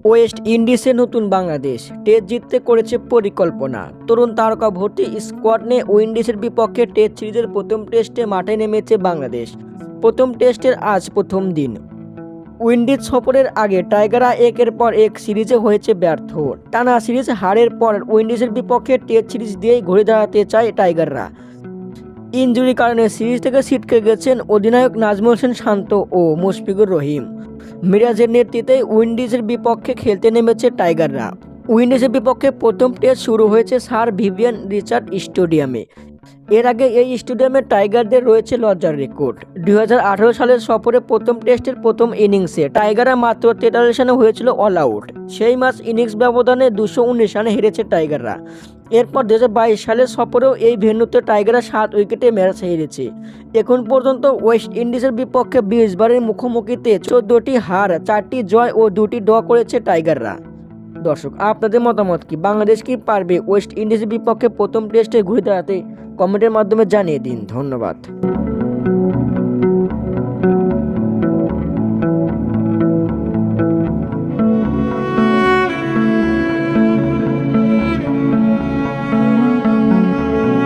West ইন্ডিজে নতুন Bangladesh test জিততে করেছে পরিকল্পনা। তরুণ তারকা ভর্তি স্কোয়াড নিয়ে উইন্ডিজের বিপক্ষে টেস্ট সিরিজের প্রথম টেস্টে মাঠে নেমেছে বাংলাদেশ। প্রথম টেস্টের আজ প্রথম দিন। উইন্ডিজ সফরের আগে টাইগাররা একের পর এক সিরিজে হয়েছে ব্যর্থ। টানা সিরিজ হারের পর উইন্ডিজের বিপক্ষে টেস্ট সিরিজ দিয়েই ঘুরে দাঁড়াতে চায় টাইগাররা। ইনজুরির কারণে সিরিজ থেকে ছিটকে গেছেন অধিনায়ক নাজমুল হোসেন শান্ত ও মুশফিকুর রহিম। মিরাজের নেতৃত্বে উইন্ডিজের বিপক্ষে খেলতে নেমেছে টাইগাররা। উইন্ডিজের বিপক্ষে প্রথম টেস্ট শুরু হয়েছে স্যার ভিভিয়ান রিচার্ড স্টেডিয়ামে। এর আগে এই স্টেডিয়ামে টাইগারদের রয়েছে লজ্জার রেকর্ড। 2018 সালের সফরে প্রথম টেস্টের প্রথম ইনিংসে টাইগাররা মাত্র 43 রানে হয়েছিল অল আউট। সেই ম্যাচ ইনিংস ব্যবধানে 219 রানে হেরেছে টাইগাররা। এরপর 2022 সালের সফরেও এই ভেন্যুতে টাইগাররা 7 উইকেটে ম্যাচ হেরেছে। এখন পর্যন্ত ওয়েস্ট ইন্ডিজের বিপক্ষে 20 বারের মুখোমুখিতে 14টি হার, 4টি জয় ও 2টি ড্র করেছে টাইগাররা। দর্শক, আপনাদের মতামত কি? বাংলাদেশ কি পারবে ওয়েস্ট ইন্ডিজের বিপক্ষে প্রথম টেস্টে ঘুরে দাঁড়াতে? কমেন্টের মাধ্যমে জানিয়ে দিন। ধন্যবাদ।